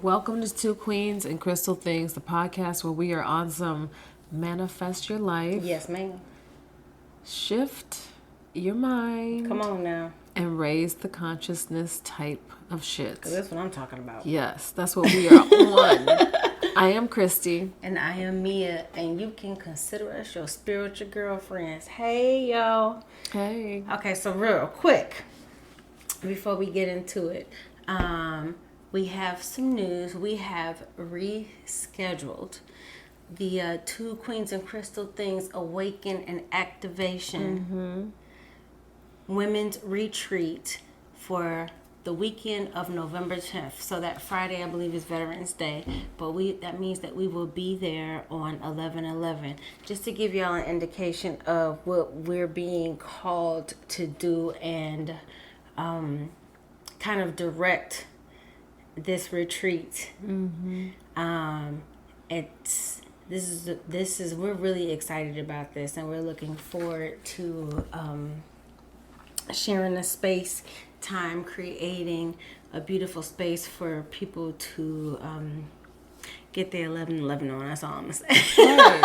Welcome to Two Queens and Crystal Things, the podcast where we are on some manifest your life. Yes, ma'am. Shift your mind. Come on now. And raise the consciousness type of shit. Because that's what I'm talking about. Yes, that's what we are on. I am Christy. And I am Mia. And you can consider us your spiritual girlfriends. Hey, yo. Hey. Okay, so real quick, before we get into it, we have some news. We have rescheduled the Two Queens and Crystal Things Awaken and Activation Women's Retreat for the weekend of November 10th. So that Friday, I believe, is Veterans Day. But that means that we will be there on 11/11. Just to give y'all an indication of what we're being called to do and kind of direct this retreat. We're really excited about this, and we're looking forward to sharing a space, time, creating a beautiful space for people to get their 11/11 on. That's all I'm gonna say. Right.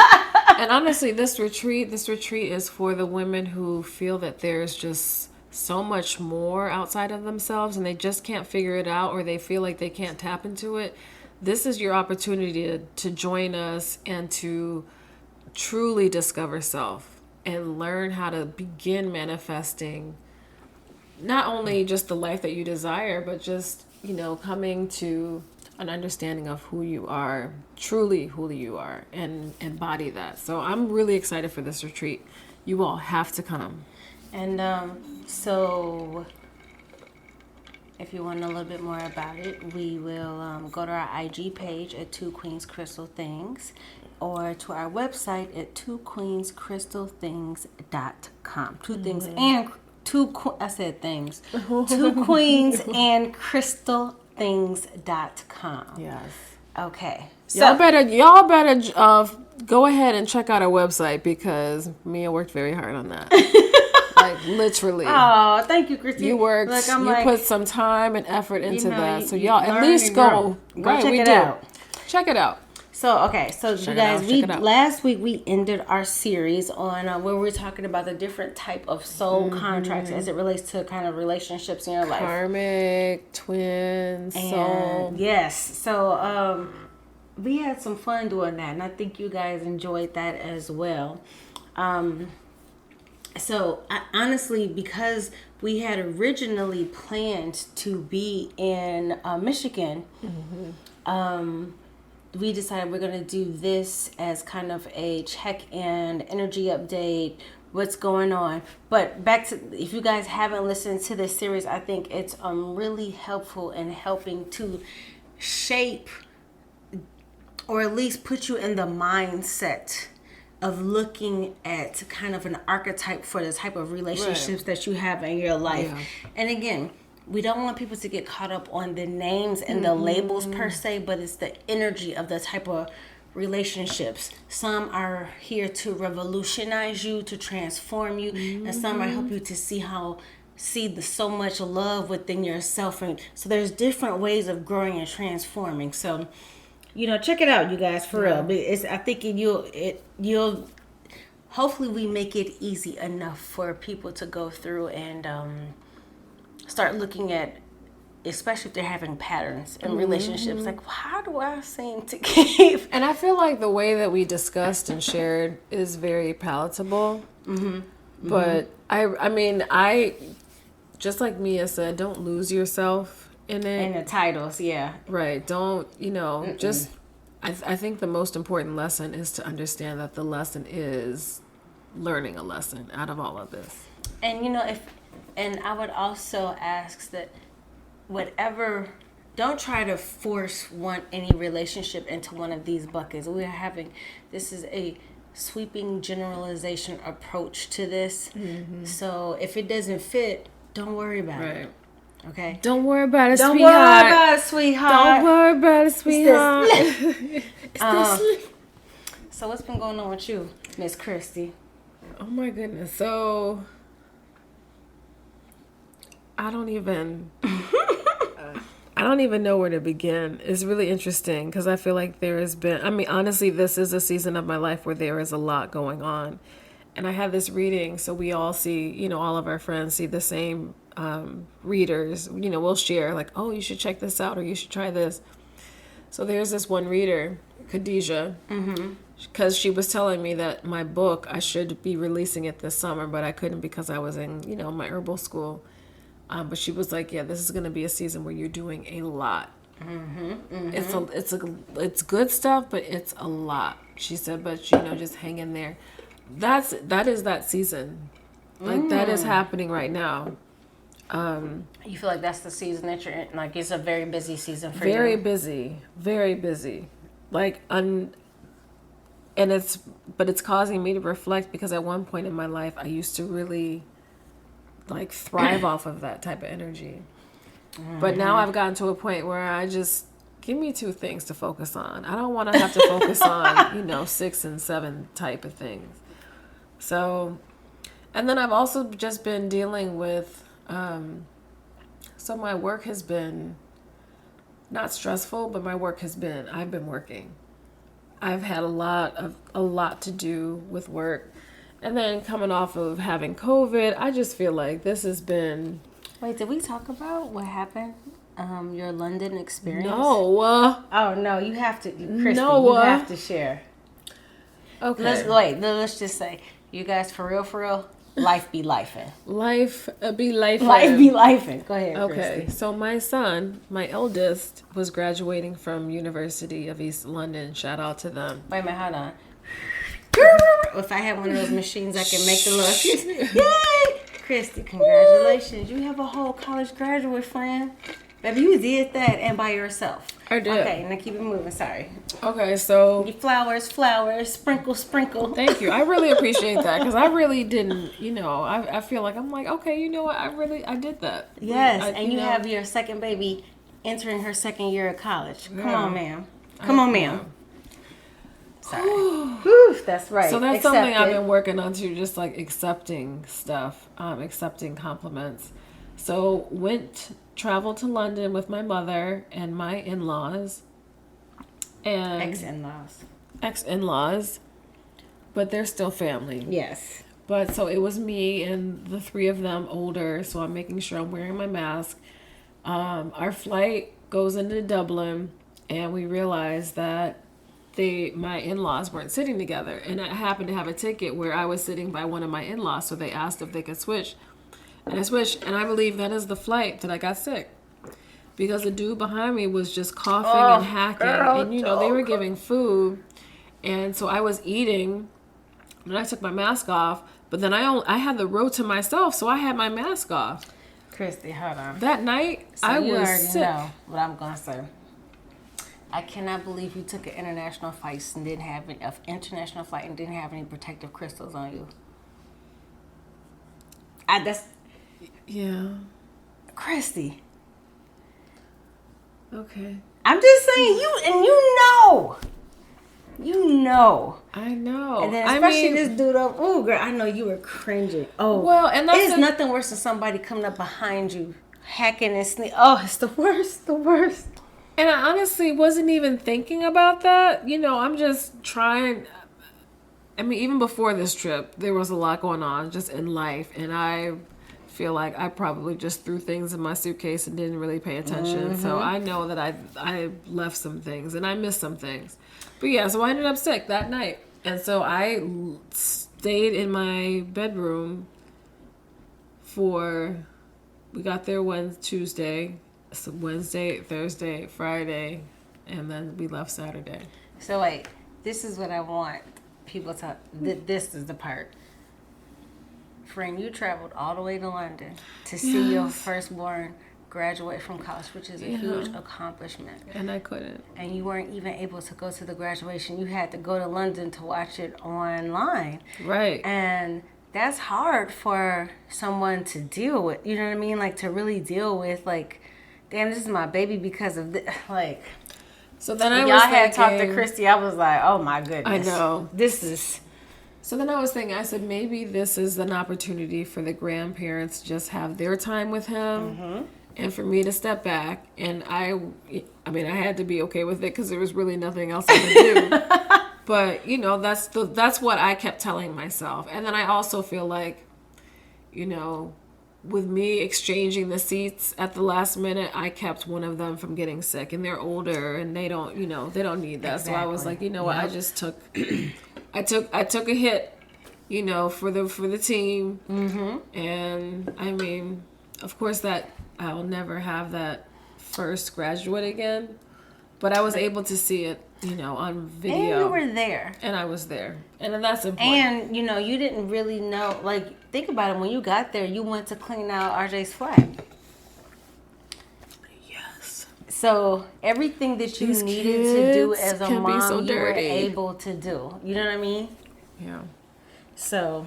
And honestly, this retreat is for the women who feel that there's just so much more outside of themselves and they just can't figure it out, or they feel like they can't tap into it. This is your opportunity to join us and to truly discover self and learn how to begin manifesting not only just the life that you desire, but just, coming to an understanding of who you are, truly who you are, and embody that. So I'm really excited for this retreat. You all have to come. And so if you want to know a little bit more about it, we will go to our IG page at Two Queens Crystal Things, or to our website at twoqueenscrystalthings.com. Two things and I said things. Two Queens and crystalthings.com. Yes. Okay. Y'all better go ahead and check out our website, because Mia worked very hard on that. Like, literally. Oh, thank you, Christy. You worked. Put some time and effort into that. So y'all at least go check it out. Check it out. So you guys, last week we ended our series on where we're talking about the different type of soul contracts as it relates to kind of relationships in your life. Karmic, twin, soul. Yes. So we had some fun doing that, and I think you guys enjoyed that as well. So honestly, because we had originally planned to be in Michigan, we decided we're going to do this as kind of a check-in, energy update, what's going on. But back to, if you guys haven't listened to this series, I think it's really helpful in helping to shape, or at least put you in the mindset of looking at kind of an archetype for the type of relationships that you have in your life. Yeah. And again, we don't want people to get caught up on the names and the labels per se, but it's the energy of the type of relationships. Some are here to revolutionize you, to transform you, and some are help you to see so much love within yourself. And so there's different ways of growing and transforming. So, check it out, you guys, for real. I think you'll hopefully we make it easy enough for people to go through and start looking at, especially if they're having patterns in relationships, like, how do I seem to keep? And I feel like the way that we discussed and shared is very palatable. But I just like Mia said, don't lose yourself in it. In the titles, yeah. Right. Don't, just, I think the most important lesson is to understand that the lesson is learning a lesson out of all of this. And, and I would also ask that don't try to force any relationship into one of these buckets. This is a sweeping generalization approach to this. So if it doesn't fit, don't worry about it. Okay? Don't worry about it, sweetheart. Don't worry about it, sweetheart. So what's been going on with you, Miss Christy? Oh my goodness. So I don't don't even know where to begin. It's really interesting because I feel like there has been, I mean, honestly, this is a season of my life where there is a lot going on. And I had this reading, so we all see, all of our friends see the same readers. We'll share, like, oh, you should check this out or you should try this. So there's this one reader, Khadijah, because she was telling me that my book, I should be releasing it this summer, but I couldn't because I was in, my herbal school. But she was like, yeah, this is going to be a season where you're doing a lot. It's good stuff, but it's a lot. She said, but just hang in there. That is that season. Like that is happening right now. You feel like that's the season that you're in? Like it's a very busy season for Very you? busy. Very busy. Like, and it's causing me to reflect because at one point in my life, I used to really like thrive off of that type of energy. But now I've gotten to a point where I just give me 2 things to focus on. I don't want to have to focus on, 6 and 7 type of things. So, and then I've also just been dealing with, so my work has been not stressful, but I've been working. I've had a lot to do with work. And then coming off of having COVID, I just feel like this has been... Wait, did we talk about what happened? Your London experience? No. Oh, no, you have to, Christy, No. you have to share. Okay. Let's just say, you guys, for real, life be lifing. Life be life. Life be lifing. Go ahead, Okay, Christy. so my son, my eldest, was graduating from University of East London. Shout out to them. Wait a minute, hold on. If I had one of those machines, I can make the little... Yay! Christy, congratulations. You have a whole college graduate friend. Baby, you did that and by yourself. I did. Okay, now keep it moving. Sorry. Okay, so... Flowers, sprinkle. Thank you. I really appreciate that because I really didn't, I feel like I'm like, okay, you know what? I did that. Yes, and you have your second baby entering her second year of college. Come on, ma'am. Come on, ma'am. Sorry. Whew, that's right. So that's something I've been working on too, just like accepting stuff, accepting compliments. So traveled to London with my mother and my in-laws. And ex-in-laws. But they're still family. Yes. But so it was me and the 3 of them older, so I'm making sure I'm wearing my mask. Our flight goes into Dublin and we realized that my in-laws weren't sitting together, and I happened to have a ticket where I was sitting by one of my in-laws, so they asked if they could switch, and I switched, and I believe that is the flight that I got sick because the dude behind me was just coughing and hacking, and they were giving food, and so I was eating, and I took my mask off, but then I had the row to myself, so I had my mask off. Christy, hold on. That night, So I you was already sick. know what I'm gonna say. I cannot believe you took an international flight and didn't have any protective crystals on you. Yeah. Christy. Okay. I'm just saying you know. I know. And then especially this dude up. Oh, girl, I know you were cringing. Oh, well, and that's it's nothing worse than somebody coming up behind you, hacking and sneaking. Oh, it's the worst. And I honestly wasn't even thinking about that. I'm just trying. I mean, even before this trip, there was a lot going on just in life. And I feel like I probably just threw things in my suitcase and didn't really pay attention. So I know that I left some things and I missed some things. But yeah, so I ended up sick that night. And so I stayed in my bedroom we got there Wednesday, Thursday, Friday, and then we left Saturday. So wait, this is what I want people to. This is the part. Friend, you traveled all the way to London to see your firstborn graduate from college, which is a huge accomplishment. And I couldn't. And you weren't even able to go to the graduation. You had to go to London to watch it online. Right. And that's hard for someone to deal with. You know what I mean? Like to really deal with like, damn, this is my baby because of this. Like, so then y'all had talked to Christy. I was like, oh my goodness. I know. This is. So then I was thinking, I said, maybe this is an opportunity for the grandparents to just have their time with him. and for me to step back, and I mean, I had to be okay with it because there was really nothing else I could do. But you know, that's what I kept telling myself. And then I also feel like, you know, with me exchanging the seats at the last minute, I kept one of them from getting sick, and they're older and they don't, you know, they don't need that. Exactly. So I was like, you know what, I just took, I took a hit, you know, for the team. And I mean, of course that I'll never have that first graduate again, but I was able to see it, you know, on video. And you were there. And I was there. And then that's important. And, you know, you didn't really know, like, think about it. When you got there, you went to clean out RJ's flag. Yes. So everything that you needed to do as a mom, you were able to do. You know what I mean? Yeah. So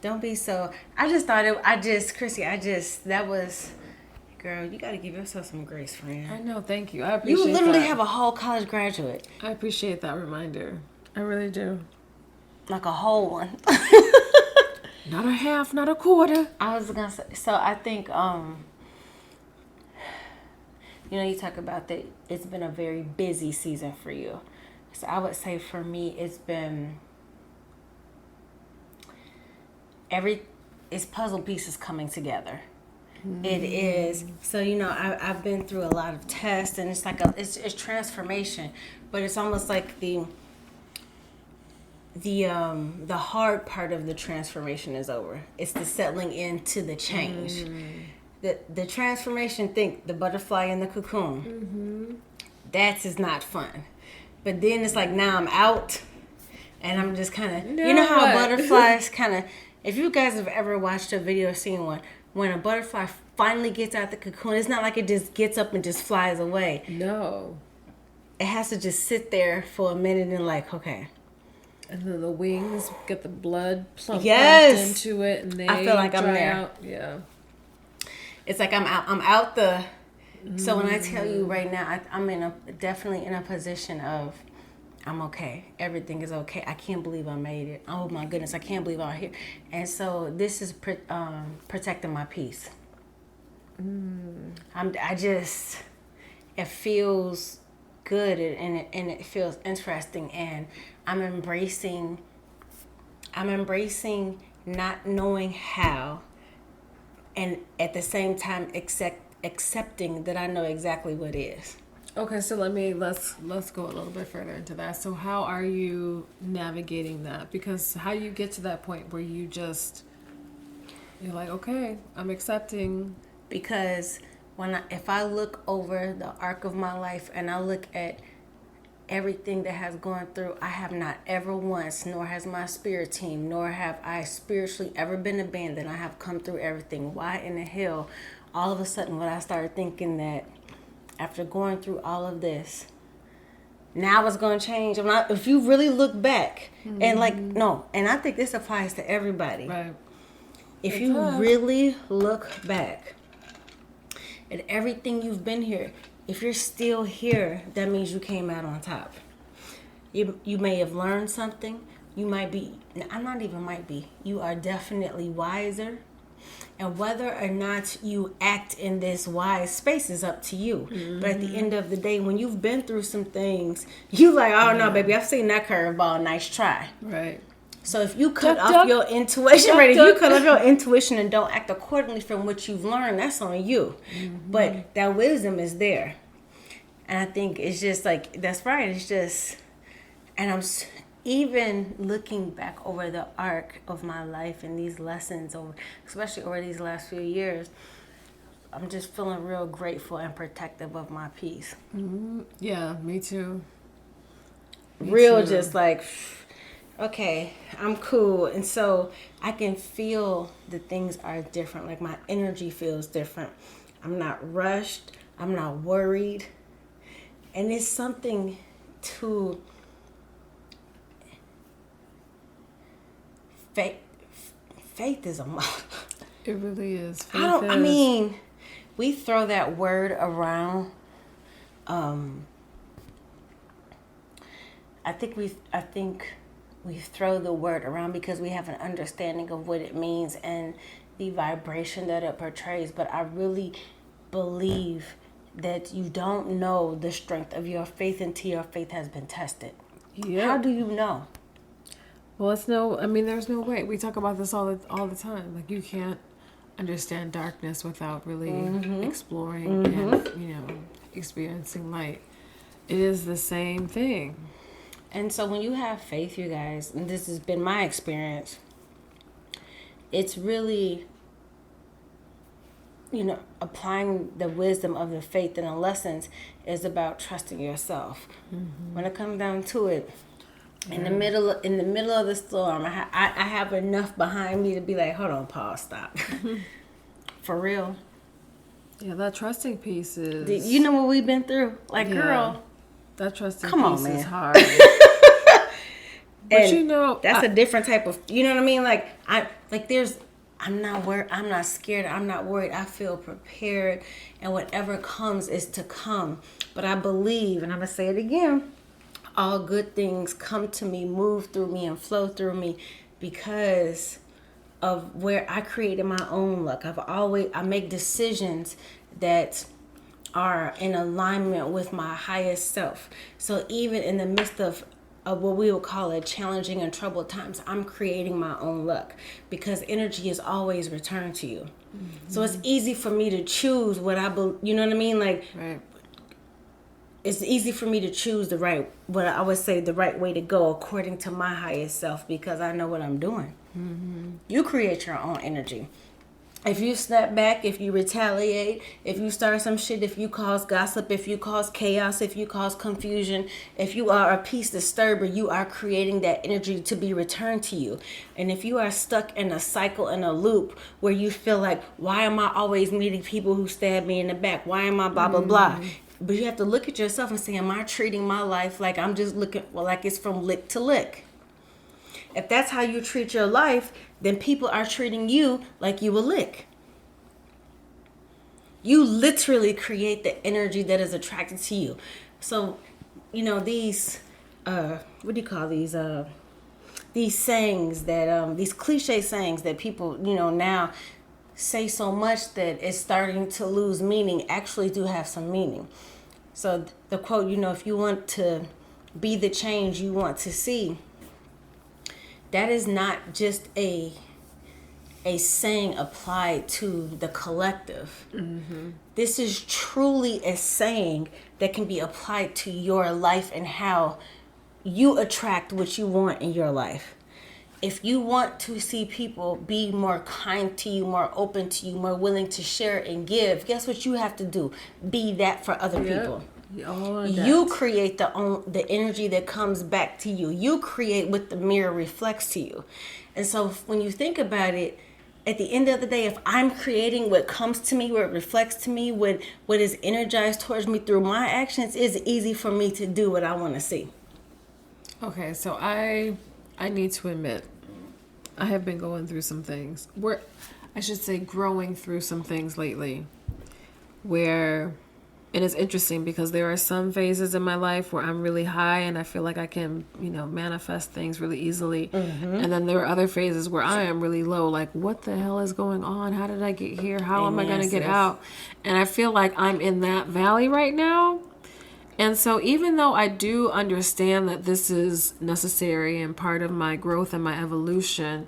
don't be so... Chrissy, that was... Girl, you got to give yourself some grace, friend. I know, thank you. I appreciate that. You literally have a whole college graduate. I appreciate that reminder. I really do. Like a whole one. Not a half, not a quarter. I was going to say, so I think, you know, you talk about that it's been a very busy season for you. So I would say for me, it's been it's puzzle pieces coming together. It is. So, you know, I've been through a lot of tests, and it's like it's transformation, but it's almost like the hard part of the transformation is over. It's the settling into the change. The transformation, think the butterfly in the cocoon. That is not fun. But then it's like, now I'm out, and I'm just kind of, you know how butterflies kind of, if you guys have ever watched a video or seen one, when a butterfly finally gets out the cocoon, it's not like it just gets up and just flies away. No. It has to just sit there for a minute and like, okay. And then the wings get the blood pumped into it, and I feel like I'm there. Out. Yeah. It's like I'm out the... So when I tell you right now, I'm definitely in a position of, I'm okay. Everything is okay. I can't believe I made it. Oh my goodness, I can't believe I'm here. And so this is protecting my peace. It feels good, and it feels interesting, and I'm embracing not knowing how, and at the same time accepting that I know exactly what is. Okay, so let's go a little bit further into that. So how are you navigating that? Because how do you get to that point where you're like, okay, I'm accepting? Because if I look over the arc of my life and I look at everything that has gone through, I have not ever once, nor has my spirit team, nor have I spiritually ever been abandoned. I have come through everything. Why in the hell, all of a sudden, when I started thinking that after going through all of this, now it's going to change? If you really look back, and and I think this applies to everybody. Right. If you really look back at everything you've been here, if you're still here, that means you came out on top. You may have learned something. You might be, you are definitely wiser. And whether or not you act in this wise space is up to you. But at the end of the day, when you've been through some things, you like, oh no, baby, I've seen that curveball. Nice try. Right. So if you cut off your intuition, if you cut off your intuition and don't act accordingly from what you've learned, that's on you. But that wisdom is there. And I think it's just like, that's right. It's just, and I'm even looking back over the arc of my life and these lessons, especially over these last few years, I'm just feeling real grateful and protective of my peace. Yeah, me too. Just like, okay, I'm cool. And so I can feel that things are different. Like my energy feels different. I'm not rushed. I'm not worried. And it's something to... Faith is a must. It really is. I mean, we throw that word around. I think we throw the word around because we have an understanding of what it means and the vibration that it portrays. But I really believe that you don't know the strength of your faith until your faith has been tested. Yeah. How do you know? Well, there's no way. We talk about this all the time. Like, you can't understand darkness without really exploring and, experiencing light. It is the same thing. And so when you have faith, you guys, and this has been my experience, it's really, applying the wisdom of the faith and the lessons is about trusting yourself. When it comes down to it, in the middle of the storm, I have enough behind me to be like, hold on, pause, stop. For real. Yeah, that trusting piece is... You know what we've been through? Like, girl. That trusting Come on, piece man. is hard. But And that's a different type of, you know what I mean? Like, I'm not worried. I'm not scared. I'm not worried. I feel prepared. And whatever comes is to come. But I believe, and I'm going to say it again, all good things come to me, move through me, and flow through me because of where I created my own luck. I make decisions that are in alignment with my highest self. So even in the midst of what we would call it challenging and troubled times, I'm creating my own luck because energy is always returned to you. So it's easy for me to choose what I believe. You know what I mean? Like, right. It's easy for me to choose the right way to go according to my highest self because I know what I'm doing. You create your own energy. If you snap back, if you retaliate, if you start some shit, if you cause gossip, if you cause chaos, if you cause confusion, if you are a peace disturber, you are creating that energy to be returned to you. And if you are stuck in a cycle, in a loop where you feel like, why am I always meeting people who stab me in the back? Why am I blah, blah, blah? But you have to look at yourself and say, am I treating my life like I'm just like it's from lick to lick? If that's how you treat your life, then people are treating you like you a lick. You literally create the energy that is attracted to you. So, these, what do you call these sayings that, these cliche sayings that people, now say so much that it's starting to lose meaning actually do have some meaning. So the quote, if you want to be the change you want to see, that is not just a saying applied to the collective. This is truly a saying that can be applied to your life and how you attract what you want in your life. If you want to see people be more kind to you, more open to you, more willing to share and give, guess what you have to do? Be that for other people. You create the energy that comes back to you. You create what the mirror reflects to you. And so when you think about it, at the end of the day, if I'm creating what comes to me, what reflects to me, what is energized towards me through my actions, it's easy for me to do what I want to see. Okay, so I need to admit, I have been going through some things. Growing through some things lately where... And it's interesting because there are some phases in my life where I'm really high and I feel like I can, manifest things really easily. And then there are other phases where I am really low. Like, what the hell is going on? How did I get here? How am I going to get out? And I feel like I'm in that valley right now. And so even though I do understand that this is necessary and part of my growth and my evolution,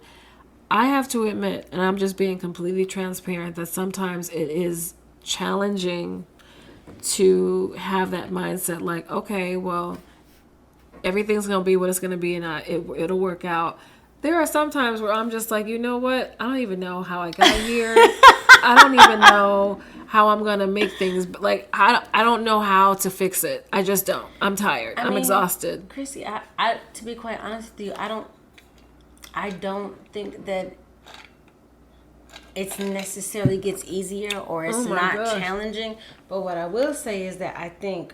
I have to admit, and I'm just being completely transparent, that sometimes it is challenging to have that mindset like, okay, well, everything's going to be what it's going to be and it'll work out. There are some times where I'm just like, you know what? I don't even know how I got here. I don't even know how I'm going to make things. Like, I don't know how to fix it. I just don't. I'm tired. I'm exhausted. Chrissy, I to be quite honest with you, I don't think that it necessarily gets easier or it's not challenging. But what I will say is that I think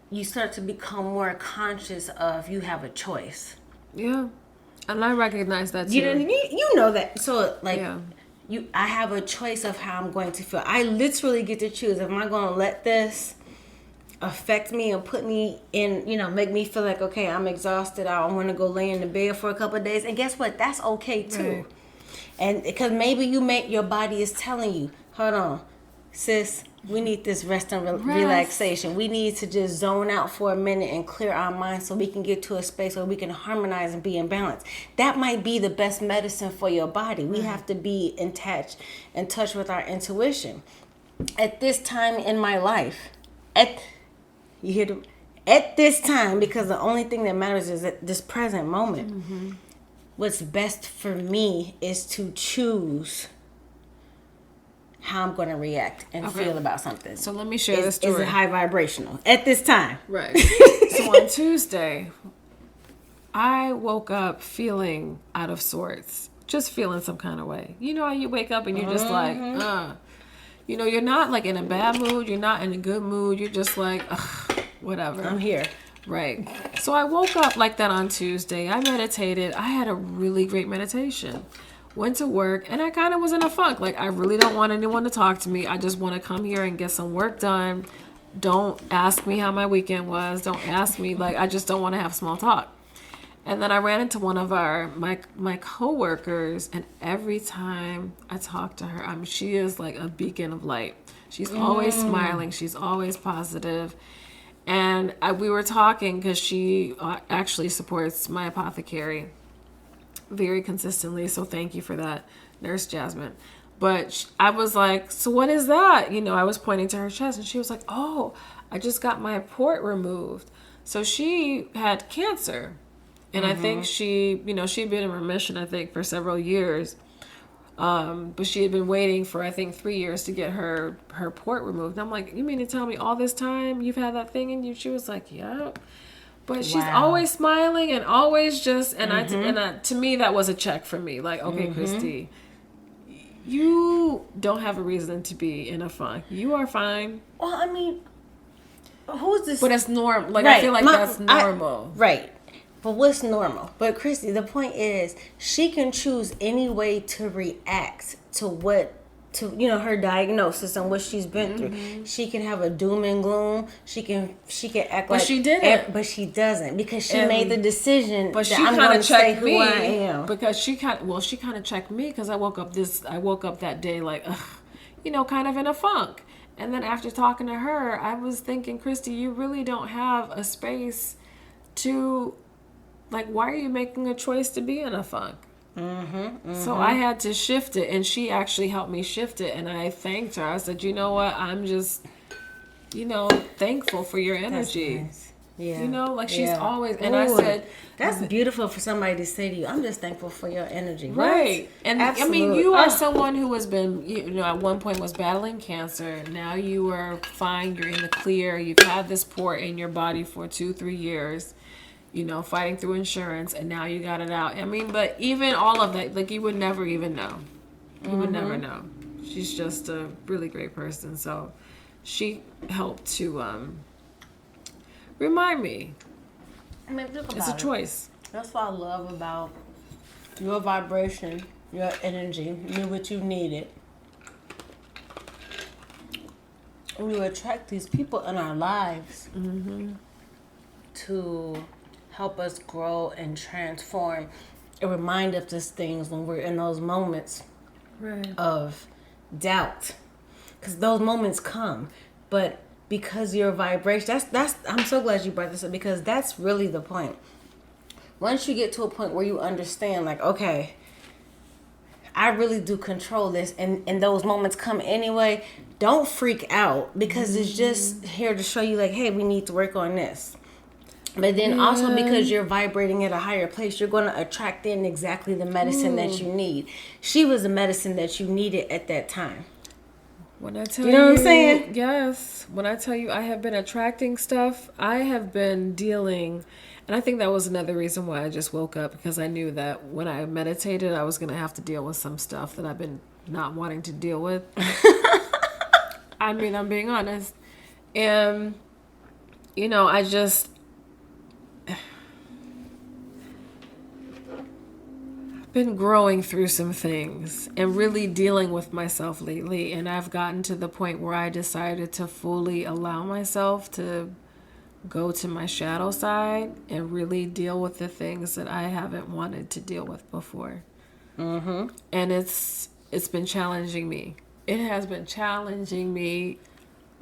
you start to become more conscious of you have a choice. Yeah. And I recognize that too. You know that. So like I have a choice of how I'm going to feel. I literally get to choose. Am I going to let this affect me and put me in, make me feel like, okay, I'm exhausted. I want to go lay in the bed for a couple of days. And guess what? That's okay too. Right. And because maybe your body is telling you, hold on, sis, we need this rest and relaxation. We need to just zone out for a minute and clear our minds so we can get to a space where we can harmonize and be in balance. That might be the best medicine for your body. We have to be in touch with our intuition. At this time in my life, at this time, because the only thing that matters is at this present moment. What's best for me is to choose how I'm going to react and feel about something. So let me share this story. Is it high vibrational at this time? Right. So on Tuesday, I woke up feeling out of sorts, just feeling some kind of way. You know how you wake up and you're just like, you know, you're not like in a bad mood, you're not in a good mood, you're just like, whatever. I'm here. Right. So I woke up like that on Tuesday. I meditated. I had a really great meditation. Went to work and I kind of was in a funk. Like, I really don't want anyone to talk to me. I just want to come here and get some work done. Don't ask me how my weekend was. Don't ask me. Like, I just don't want to have small talk. And then I ran into one of my coworkers, and every time I talk to her, she is like a beacon of light. She's always smiling. She's always positive. And we were talking because she actually supports my apothecary very consistently. So thank you for that, Nurse Jasmine. But I was like, so what is that? You know, I was pointing to her chest and she was like, oh, I just got my port removed. So she had cancer. And I think she'd been in remission, I think, for several years. But she had been waiting for, I think, 3 years to get her port removed. And I'm like, you mean to tell me all this time you've had that thing in you? She was like, yeah. But she's always smiling and always just, to me, that was a check for me. Like, okay, Christy, you don't have a reason to be in a funk. You are fine. Well, I mean, who's this? But it's normal. Like, right. I feel like that's normal. Right. But what's normal? But Christy, the point is, she can choose any way to react to her diagnosis and what she's been through. She can have a doom and gloom. She can act like. But she didn't. But she doesn't, because she made the decision. But that she kind of checked me. Who I am. Because she kind of checked me, because I woke up that day like, kind of in a funk. And then after talking to her, I was thinking, Christy, you really don't have a space to. Like, why are you making a choice to be in a funk? So I had to shift it, and she actually helped me shift it, and I thanked her. I said, you know what? I'm just, thankful for your energy. That's nice. Yeah. She's always, and I said... That's beautiful for somebody to say to you, I'm just thankful for your energy. Right. And absolutely. I mean, you are someone who has been, at one point was battling cancer. Now you are fine. You're in the clear. You've had this port in your body for 2-3 years. Fighting through insurance, and now you got it out. I mean, but even all of that, like, you would never even know. You would never know. She's just a really great person. So she helped to remind me. I mean, look about it's a choice. That's what I love about your vibration, your energy. You knew what you needed. And you attract these people in our lives to help us grow and transform and remind us of things when we're in those moments of doubt, because those moments come. But because your vibration, that's I'm so glad you brought this up, because that's really the point. Once you get to a point where you understand, like, okay, I really do control this, and those moments come anyway, don't freak out, because it's just here to show you, like, hey, we need to work on this. But then also, because you're vibrating at a higher place, you're going to attract in exactly the medicine that you need. She was the medicine that you needed at that time. When I tell you know what I'm saying? Yes. When I tell you I have been attracting stuff, I have been dealing, and I think that was another reason why I just woke up, because I knew that when I meditated, I was going to have to deal with some stuff that I've been not wanting to deal with. I mean, I'm being honest. And, I just... been growing through some things and really dealing with myself lately, and I've gotten to the point where I decided to fully allow myself to go to my shadow side and really deal with the things that I haven't wanted to deal with before. And it's been challenging me. It has been challenging me.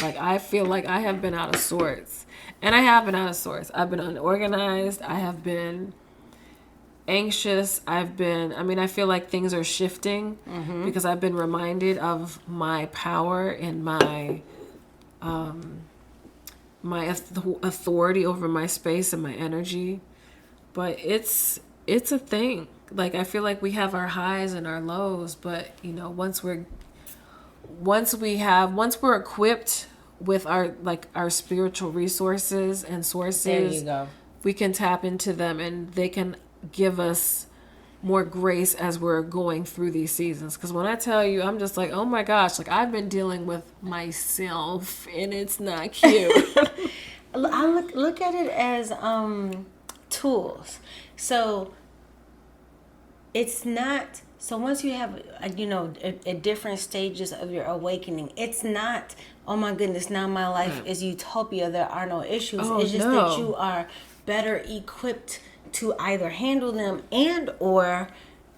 Like, I feel like I have been out of sorts. And I have been out of sorts. I've been unorganized. I have been anxious. I feel like things are shifting because I've been reminded of my power and my authority over my space and my energy. But it's a thing. Like, I feel like we have our highs and our lows, but once we're equipped with our spiritual resources and sources, There you go. we can tap into them and they can give us more grace as we're going through these seasons. Because when I tell you, I'm just like, oh my gosh, like, I've been dealing with myself and it's not cute. I look at it as tools. So it's not. So once you have, at different stages of your awakening, it's not, oh my goodness, now my life is utopia. There are no issues. It's just that you are better equipped to either handle them and or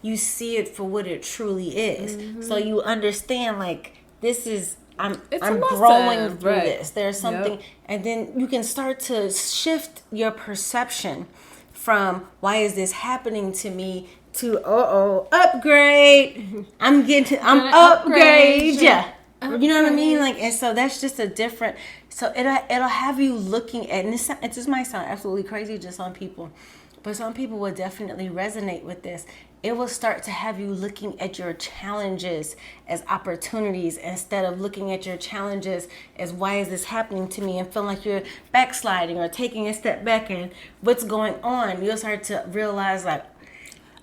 you see it for what it truly is. So you understand, like, this is, I'm growing through this. There's something, and then you can start to shift your perception from why is this happening to me to upgrade. I'm upgrade. Yeah. You know what I mean? Like, and so that's just a different. So it'll have you looking at, and it just might sound absolutely crazy to some people, but some people will definitely resonate with this. It will start to have you looking at your challenges as opportunities instead of looking at your challenges as why is this happening to me, and feeling like you're backsliding or taking a step back and what's going on. You'll start to realize, like,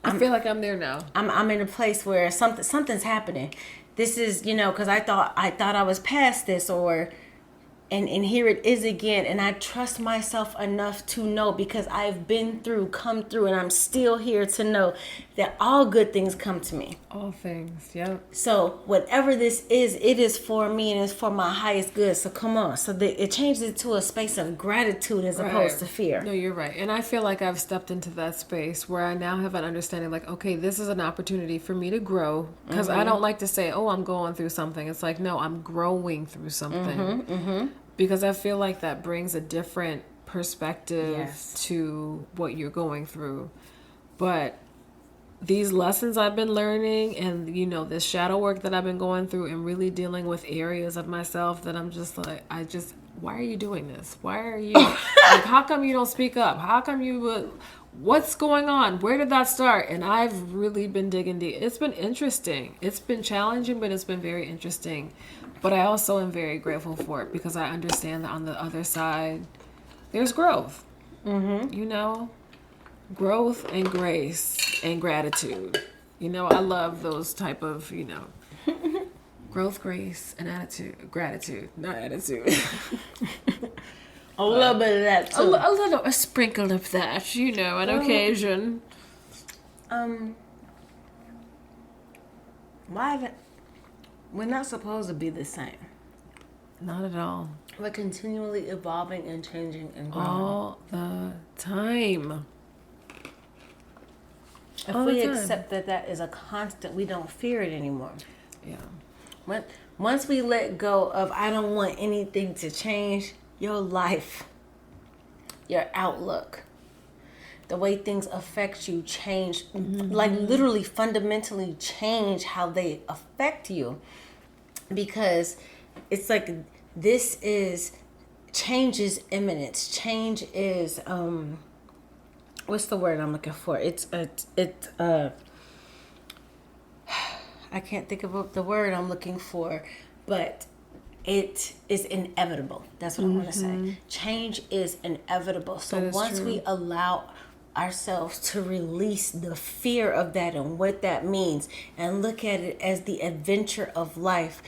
I feel like I'm there now. I'm in a place where something's happening. This is, because I thought I was past this, and here it is again. And I trust myself enough to know, because I've come through, and I'm still here to know that all good things come to me. All things, yep. So whatever this is, it is for me and it's for my highest good. So come on. So it changes it to a space of gratitude as opposed to fear. No, you're right. And I feel like I've stepped into that space where I now have an understanding, like, okay, this is an opportunity for me to grow. Because I don't like to say, oh, I'm going through something. It's like, no, I'm growing through something. Because I feel like that brings a different perspective to what you're going through. But these lessons I've been learning, and this shadow work that I've been going through, and really dealing with areas of myself that I'm just like, why are you doing this? Why are you like, how come you don't speak up? How come what's going on? Where did that start? And I've really been digging deep. It's been interesting. It's been challenging, but it's been very interesting. But I also am very grateful for it, because I understand that on the other side, there's growth. Growth and grace and gratitude. I love those type of, growth, grace, and attitude. Gratitude, not attitude. A little bit of that too. A sprinkle of that, an occasion. We're not supposed to be the same. Not at all. We're continually evolving and changing and growing. All the time. If we accept that is a constant, we don't fear it anymore. Yeah. Once we let go of, I don't want anything to change, your life, your outlook, the way things affect you change, like literally fundamentally change how they affect you. Because it's like, change is imminence. Change is, what's the word I'm looking for? I can't think of the word I'm looking for, but it is inevitable. That's what I want to say. Change is inevitable. So once we allow ourselves to release the fear of that and what that means, and look at it as the adventure of life,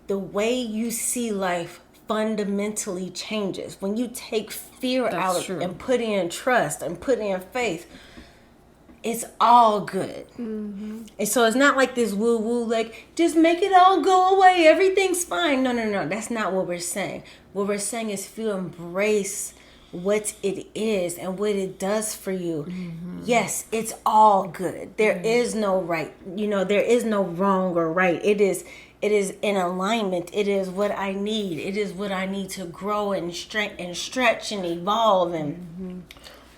the way you see life fundamentally changes. When you take fear out and put in trust and put in faith, it's all good. And so it's not like this woo-woo, like, just make it all go away, everything's fine. No. That's not what we're saying. What we're saying is, if you embrace what it is and what it does for you, yes, it's all good. There is no right, there is no wrong or right. It is in alignment. It is what I need. It is what I need to grow and stretch and evolve. And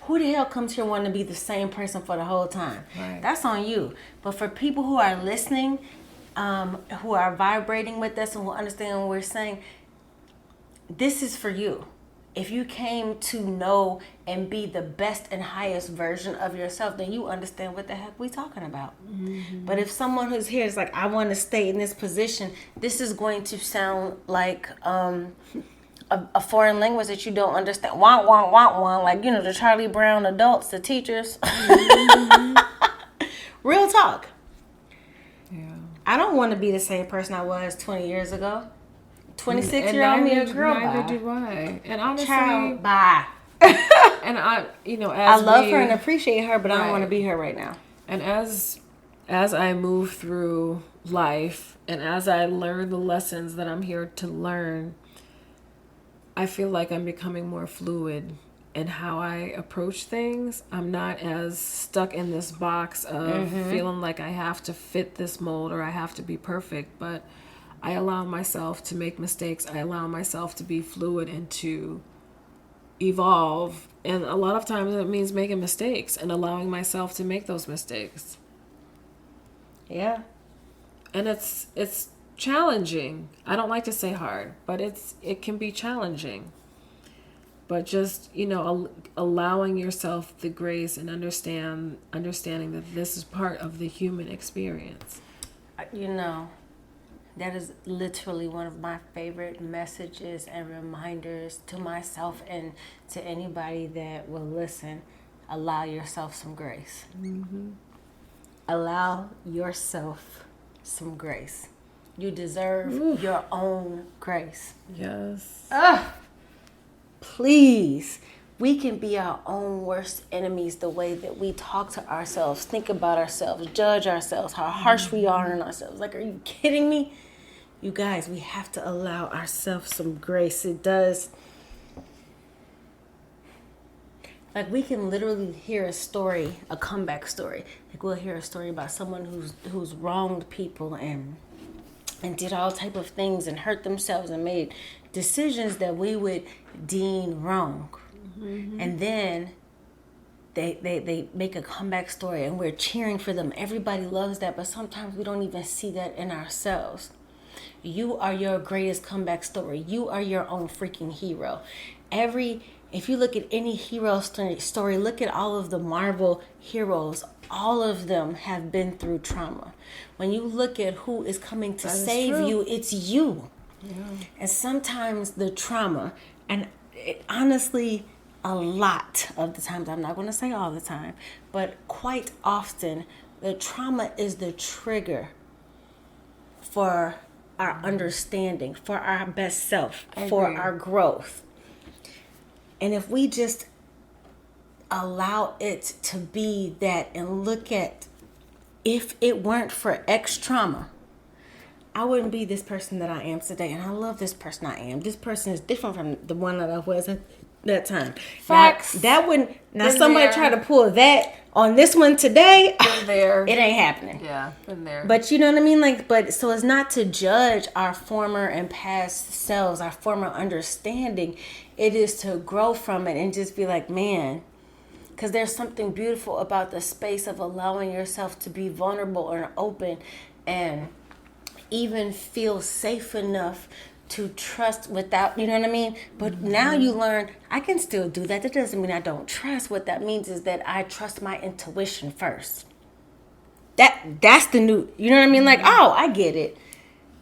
who the hell comes here wanting to be the same person for the whole time? Right. That's on you. But for people who are listening, who are vibrating with us and who understand what we're saying, this is for you. If you came to know and be the best and highest version of yourself, then you understand what the heck we talking about. But if someone who's here is like, I want to stay in this position, this is going to sound like a foreign language that you don't understand. Wah, wah, wah, wah. Like, the Charlie Brown adults, the teachers. Real talk. Yeah. I don't want to be the same person I was 20 years ago. 26-year-old me a girl. Neither do I. And honestly, Child, bye. and I, as I love her and appreciate her, but I don't want to be her right now. And as I move through life and as I learn the lessons that I'm here to learn, I feel like I'm becoming more fluid in how I approach things. I'm not as stuck in this box of feeling like I have to fit this mold or I have to be perfect, but I allow myself to make mistakes. I allow myself to be fluid and to evolve. And a lot of times it means making mistakes and allowing myself to make those mistakes. Yeah. And it's challenging. I don't like to say hard, but it can be challenging. But just, allowing yourself the grace and understanding that this is part of the human experience. That is literally one of my favorite messages and reminders to myself and to anybody that will listen. Allow yourself some grace. Allow yourself some grace. You deserve your own grace. Yes. Please. We can be our own worst enemies the way that we talk to ourselves, think about ourselves, judge ourselves, how harsh we are on ourselves. Like, are you kidding me? You guys, we have to allow ourselves some grace. It does. Like, we can literally hear a story, a comeback story. Like, we'll hear a story about someone who's wronged people and did all type of things and hurt themselves and made decisions that we would deem wrong. And then they make a comeback story and we're cheering for them. Everybody loves that, but sometimes we don't even see that in ourselves. You are your greatest comeback story. You are your own freaking hero. If you look at any hero story, look at all of the Marvel heroes. All of them have been through trauma. When you look at who is coming to save you, it's you. Yeah. And sometimes the trauma, and honestly, a lot of the times, I'm not going to say all the time, but quite often, the trauma is the trigger for our understanding, for our best self, for our growth. And if we just allow it to be that and look at, if it weren't for X trauma, I wouldn't be this person that I am today. And I love this person I am. This person is different from the one that I was at that time. Facts. That wouldn't, now somebody try to pull that on this one today, been there. It ain't happening. Yeah, been there. But you know what I mean? Like, but so it's not to judge our former and past selves, our former understanding. It is to grow from it and just be like, man, because there's something beautiful about the space of allowing yourself to be vulnerable and open and even feel safe enough to trust without, you know what I mean? But now you learn, I can still do that. That doesn't mean I don't trust. What that means is that I trust my intuition first. That's the new, you know what I mean? Like, oh, I get it.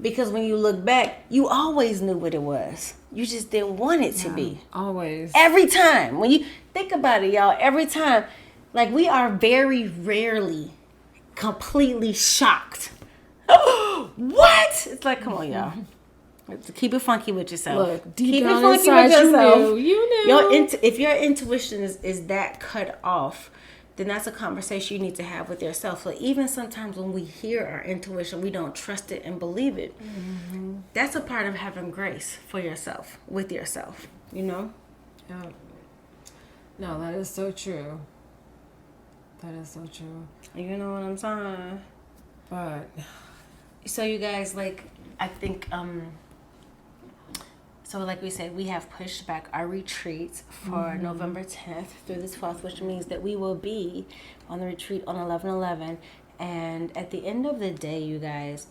Because when you look back, you always knew what it was. You just didn't want it to be. Always. Every time. When you think about it, y'all, every time, like, we are very rarely completely shocked. What? It's like, come on, y'all. Keep it funky with yourself. Look, deep keep down it funky inside with yourself. You knew. If your intuition is that cut off, then that's a conversation you need to have with yourself. So even sometimes when we hear our intuition, we don't trust it and believe it. Mm-hmm. That's a part of having grace for yourself, with yourself, you know? Yeah. No, that is so true. That is so true. You know what I'm saying? But So you guys, like, I think, so like we said, we have pushed back our retreats for November 10th through the 12th, which means that we will be on the retreat on 11/11. And at the end of the day, you guys,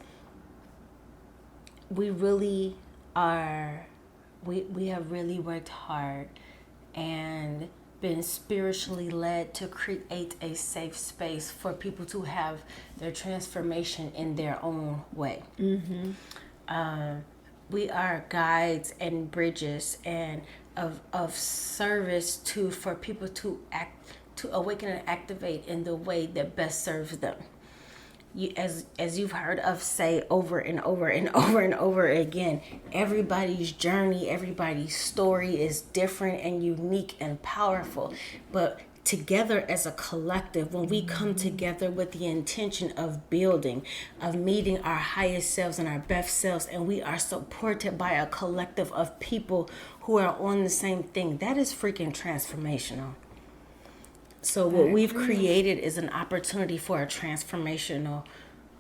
we really are, we have really worked hard and been spiritually led to create a safe space for people to have their transformation in their own way. We are guides and bridges and of service to for people to awaken and activate in the way that best serves them. You, as you've heard us say over and over and over and over again, everybody's journey, everybody's story is different and unique and powerful. But together as a collective, when we come together with the intention of building, of meeting our highest selves and our best selves, and we are supported by a collective of people who are on the same thing, that is freaking transformational. So what we've created is an opportunity for a transformational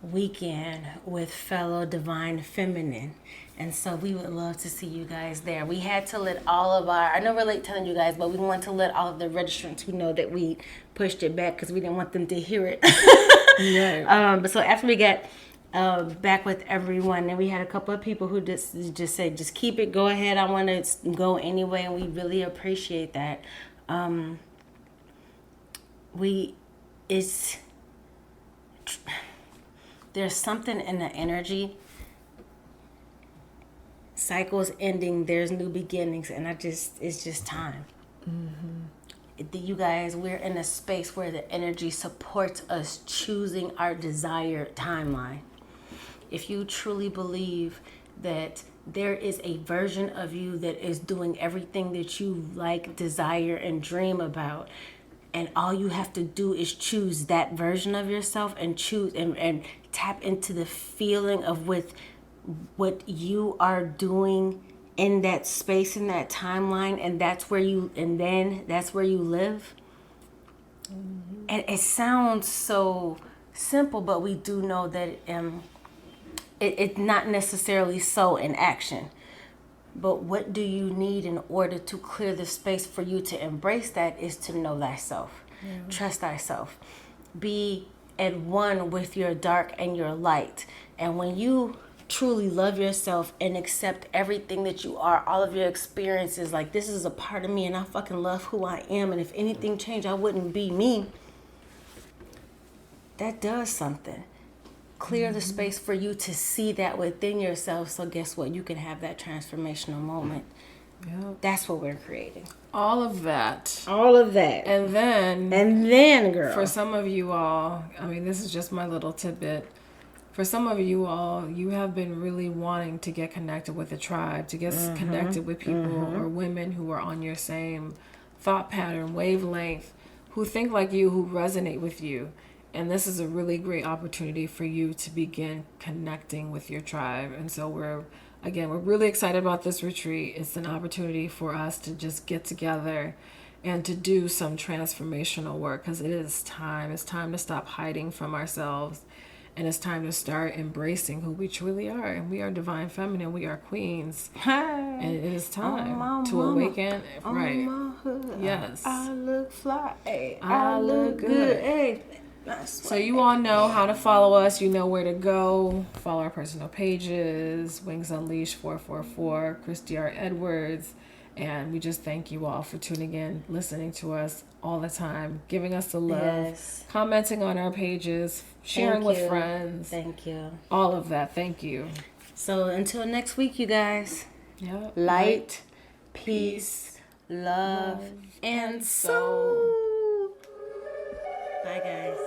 weekend with fellow divine feminine. And so we would love to see you guys there. We had to let all of our, I know we're late telling you guys, but we want to let all of the registrants who know that we pushed it back because we didn't want them to hear it. But so after we got back with everyone, and we had a couple of people who just said, just keep it, go ahead, I want to go anyway, and we really appreciate that. There's something in the energy. Cycles ending, there's new beginnings, and it's just time. You guys, we're in a space where the energy supports us choosing our desired timeline. If you truly believe that there is a version of you that is doing everything that you like, desire, and dream about, and all you have to do is choose that version of yourself and choose and tap into the feeling of what you are doing in that space, in that timeline, and that's where you live. And it sounds so simple, but we do know that it's not necessarily so in action. But what do you need in order to clear the space for you to embrace that is to know thyself. Trust thyself. Be at one with your dark and your light. And when you truly love yourself and accept everything that you are, all of your experiences, like this is a part of me and I fucking love who I am, and if anything changed, I wouldn't be me. That does something. Clear the space for you to see that within yourself. So guess what? You can have that transformational moment. Yep. That's what we're creating. All of that. And then, girl. For some of you all, I mean, this is just my little tidbit. For some of you all, you have been really wanting to get connected with a tribe, to get connected with people or women who are on your same thought pattern, wavelength, who think like you, who resonate with you. And this is a really great opportunity for you to begin connecting with your tribe. And so we're really excited about this retreat. It's an opportunity for us to just get together and to do some transformational work, because it is time. It's time to stop hiding from ourselves. And it's time to start embracing who we truly are. And we are divine feminine. We are queens. And it is time to awaken. Right. Yes. I look fly. I look good. Hey. So you all know how to follow us. You know where to go. Follow our personal pages. Wings Unleashed 444. Christy R. Edwards. And we just thank you all for tuning in, listening to us all the time, giving us the love, commenting on our pages, sharing with friends. Thank you. All of that. Thank you. So until next week, you guys. Yep. Light, peace, love, and soul. Bye, guys.